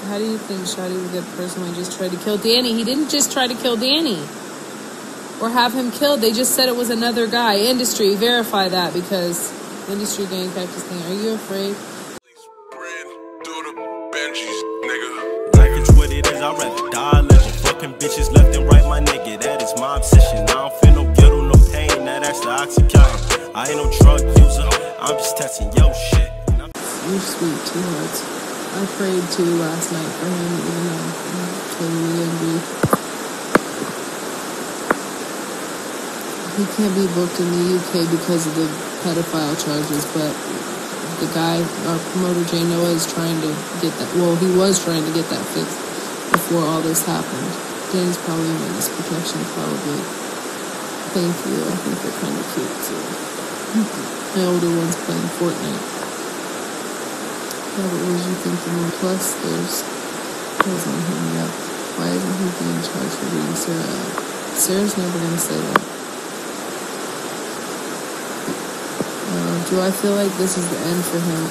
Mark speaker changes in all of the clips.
Speaker 1: How do you think Shotti would get personally just tried to kill Danny? He didn't just try to kill Danny or have him killed. They just said it was another guy. Industry, verify that, because industry gang type of thing. Are you afraid?
Speaker 2: Life is what it is. I'd rather die living. Fucking bitches left and right, my nigga. That is my obsession. I don't feel no guilt or no pain. Now that's the Oxycontin. I ain't no drug user. I'm just testing your shit.
Speaker 1: You're sweet, too, hearts. I prayed too last night for him, even though I'm totally angry. He can't be booked in the UK because of the pedophile charges, but the guy, our promoter Jay Noah, is trying to get that. Well, he was trying to get that fixed before all this happened. Danny's probably in witness protection, probably. Thank you. I think they're kind of cute too. My older one's playing Fortnite. Yeah, but what did you think the more plus there's on him? Yep. Why isn't he being charged for beating Sarah out? Sarah's never gonna say that. Do I feel like this is the end for him?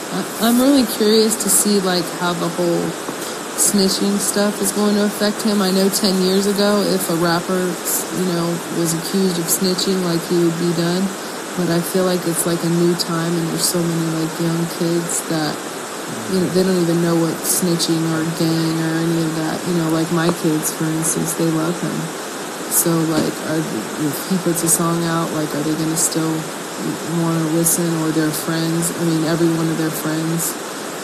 Speaker 1: I'm really curious to see like how the whole snitching stuff is going to affect him. I know 10 years ago, if a rapper, was accused of snitching, like he would be done. But I feel like it's like a new time, and there's so many like young kids that they don't even know what snitching or gang or any of that. Like my kids, for instance, they love him. So like, if he puts a song out, like, are they going to still want to listen, or their friends? I mean, every one of their friends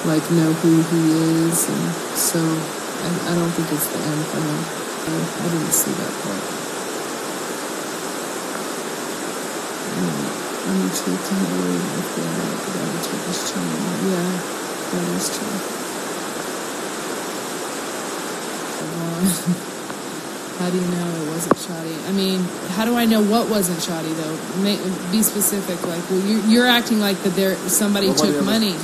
Speaker 1: like know who he is, and so I don't think it's the end for him. I didn't see that part. I'm a true kind of worried if that would take his channel. Yeah, that is true. How do you know it wasn't Shotti? I mean, how do I know what wasn't Shotti though? Be specific. Like, well, you're acting like that somebody took money.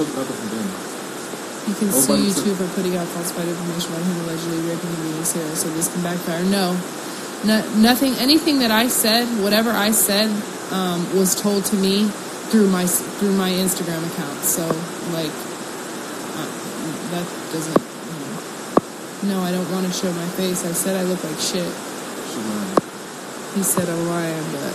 Speaker 1: You can sue you too for putting out falsified information about him allegedly raping and beating Sarah. So this can backfire. No, nothing. Anything that I said, whatever I said, was told to me through my Instagram account. So like, that doesn't. No, I don't want to show my face. I said I look like shit. He said I'm lying, but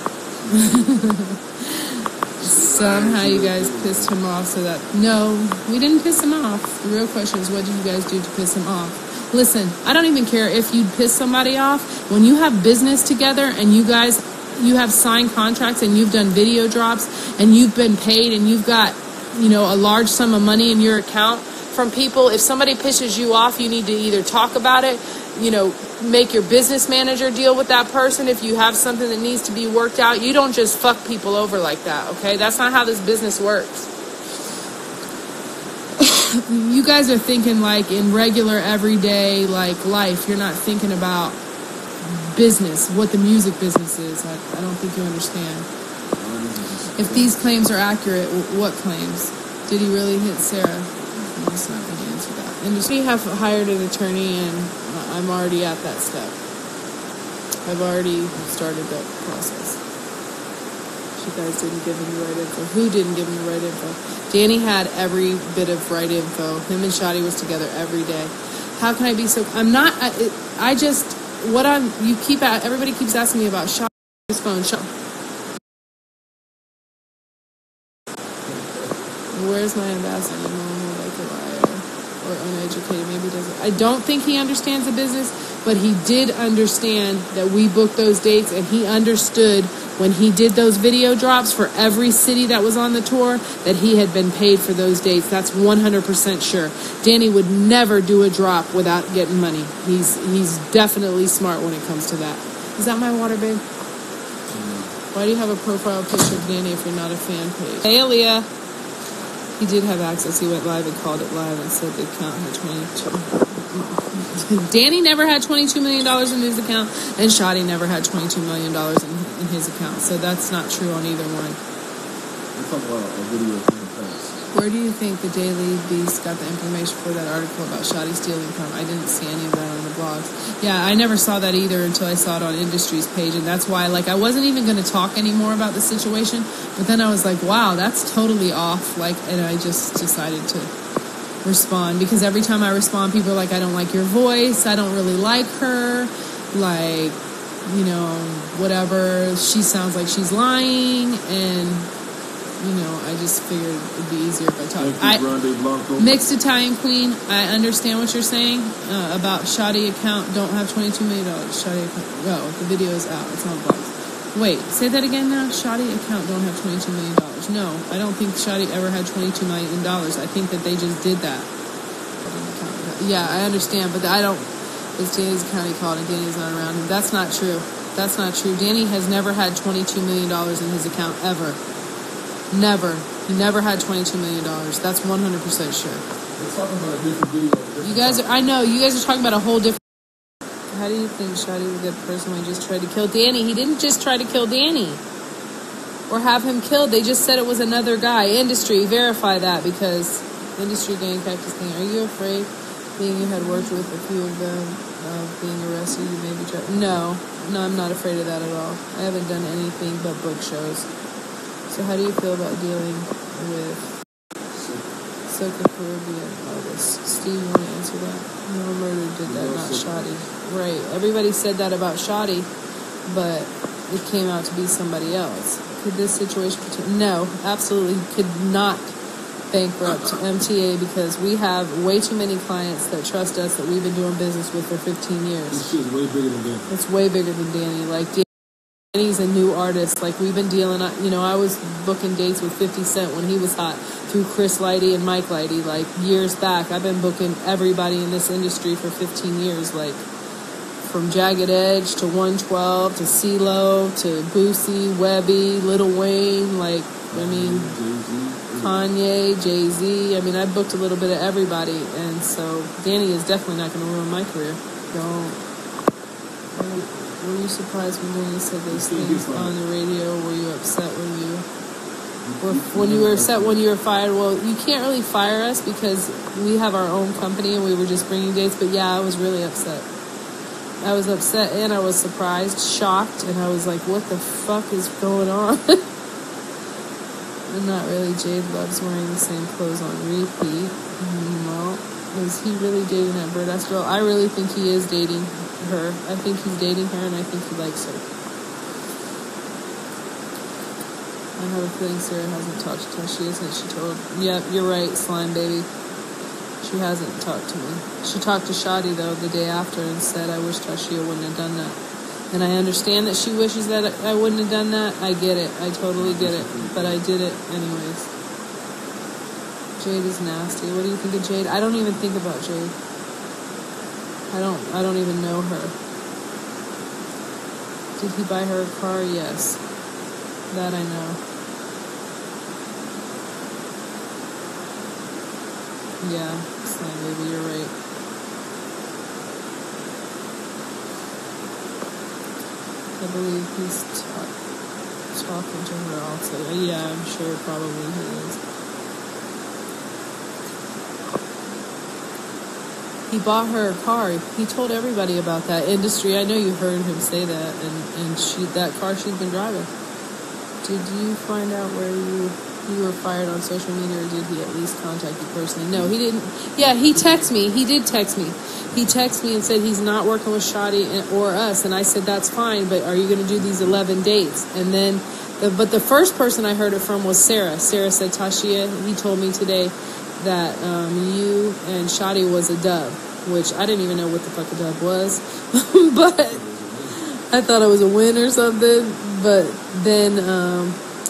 Speaker 1: somehow you guys pissed him off so that... No, we didn't piss him off. The real question is, what did you guys do to piss him off? Listen, I don't even care if you'd piss somebody off. When you have business together and you have signed contracts and you've done video drops and you've been paid and you've got, a large sum of money in your account from people, if somebody pisses you off, you need to either talk about it, make your business manager deal with that person. If you have something that needs to be worked out, you don't just fuck people over like that, okay? That's not how this business works. You guys are thinking like in regular, everyday, like life. You're not thinking about business, what the music business is. I don't think you understand. If these claims are accurate, what claims? Did he really hit Sarah? I'm just not going to answer that. And we have hired an attorney, and I'm already at that step. I've already started that process. You guys didn't give him the right info. Who didn't give him the right info? Danny had every bit of right info. Him and Shotti was together every day. How can I be so... I'm not... Everybody keeps asking me about Shotti. His phone. Where's my ambassador? Like a liar or uneducated. Maybe he doesn't. I don't think he understands the business, but he did understand that we booked those dates, and he understood when he did those video drops for every city that was on the tour that he had been paid for those dates. That's 100% sure. Danny would never do a drop without getting money. He's definitely smart when it comes to that. Is that my water, babe? Why do you have a profile picture of Danny if you're not a fan page? Hey, Aaliyah. He did have access. He went live and called it live and said the account had 22. Danny never had $22 million in his account, and Shotti never had $22 million in his account. So that's not true on either one.
Speaker 3: We'll talk about a video from the past.
Speaker 1: Where do you think the Daily Beast got the information for that article about Shotti stealing from? I didn't see any of that on the blogs. Yeah, I never saw that either until I saw it on Industry's page, and that's why, I wasn't even going to talk anymore about the situation, but then I was like, wow, that's totally off, and I just decided to respond, because every time I respond, people are like, I don't like your voice, I don't really like her, like, you know, whatever, she sounds like she's lying, and, you know, I just figured it'd be easier if I talk. Mixed Italian Queen, I understand what you're saying about Shotti account, don't have $22 million. Shotti account, the video is out, it's on vlogs. Wait, say that again now. Shotti account don't have $22 million. No, I don't think Shotti ever had $22 million. I think that they just did that. Yeah, I understand, but I don't. It's Danny's account he called, and Danny's not around him. That's not true. That's not true. Danny has never had $22 million in his account, ever. Never. He never had $22 million. That's 100% sure.
Speaker 3: We're talking about a different video.
Speaker 1: You guys are, I know, you guys are talking about a whole different. How do you think Shotti was a good person when he just tried to kill Danny? He didn't just try to kill Danny or have him killed. They just said it was another guy. Industry, verify that, because industry gang cactus thing. Are you afraid, being you had worked with a few of them, being arrested, you may be No, I'm not afraid of that at all. I haven't done anything but book shows. So how do you feel about dealing with Soca Caribbean artists? Steve, you want to answer that? No Murder did that, not Shotti. Right. Everybody said that about Shotti, but it came out to be somebody else. Could this situation... No, absolutely could not bankrupt MTA, because we have way too many clients that trust us that we've been doing business with for 15 years.
Speaker 3: This shit is way bigger than Danny.
Speaker 1: It's way bigger than Danny. Like, Danny's a new artist. Like, we've been dealing... You know, I was booking dates with 50 Cent when he was hot, through Chris Lighty and Mike Lighty, like, years back. I've been booking everybody in this industry for 15 years, like... From Jagged Edge to 112 to CeeLo to Boosie, Webby, Lil Wayne, like, I mean, Kanye, Jay-Z. I mean, I booked a little bit of everybody, and so Danny is definitely not going to ruin my career. Were you surprised when Danny said those things on the radio? Were you upset when you were upset when you were fired? Well, you can't really fire us because we have our own company and we were just bringing dates, but yeah, I was really upset. I was upset and I was surprised, shocked, and I was like, what the fuck is going on? And not really. Jade loves wearing the same clothes on repeat. No. Is he really dating that bird-ass girl? I really think he is dating her. I think he's dating her, and I think he likes her. I have a feeling Sarah hasn't talked to Tashia since she told... Yep, you're right, slime baby. She hasn't talked to me. She talked to Shotti, though, the day after and said, I wish Tashia wouldn't have done that. And I understand that she wishes that I wouldn't have done that. I get it. I totally get it. But I did it anyways. Jade is nasty. What do you think of Jade? I don't even think about Jade. I don't even know her. Did he buy her a car? Yes. That I know. Yeah, slime baby, you're right. I believe he's talking to her also. Yeah, I'm sure probably he is. He bought her a car. He told everybody about that industry. I know you heard him say that, and that car she's been driving. Did you find out where you were fired on social media, or did he at least contact you personally? No, he didn't. Yeah, he texted me. He did text me. He texted me and said he's not working with Shotti or us, and I said that's fine, but are you going to do these 11 dates? And then, but the first person I heard it from was Sarah. Sarah said, Tashia, he told me today that you and Shotti was a dub, which I didn't even know what the fuck a dub was, but I thought it was a win or something. But then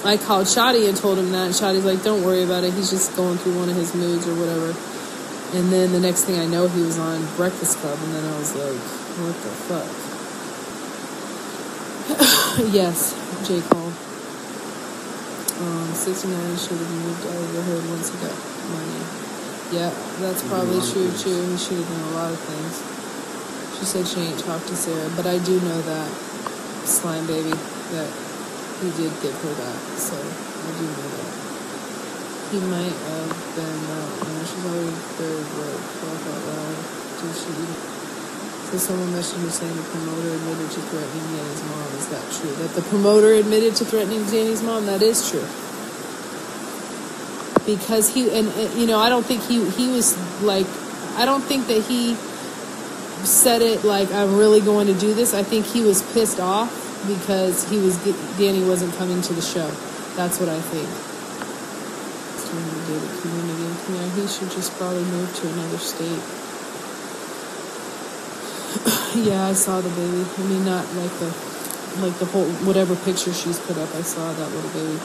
Speaker 1: I called Shotti and told him that, and Shotti's like, don't worry about it, he's just going through one of his moods or whatever. And then the next thing I know, he was on Breakfast Club, and then I was like, what the fuck? Yes, J. Cole. 69 should have moved out of the hood once he got money. Yeah, that's probably true too. He should have done a lot of things. She said she ain't talked to Sarah, but I do know that, slime baby, that he did give her that, so I do know that. He might have been, she's already very broke, talk out loud. Did she even... So someone messaged me saying the promoter admitted to threatening Danny's mom. Is that true? That the promoter admitted to threatening Danny's mom? That is true. because I don't think he was like, I don't think that he said it like, I'm really going to do this. I think he was pissed off because Danny wasn't coming to the show. That's what I think. Yeah, he should just probably move to another state. Yeah, I saw the baby. I mean, not like the whole, whatever picture she's put up, I saw that little baby.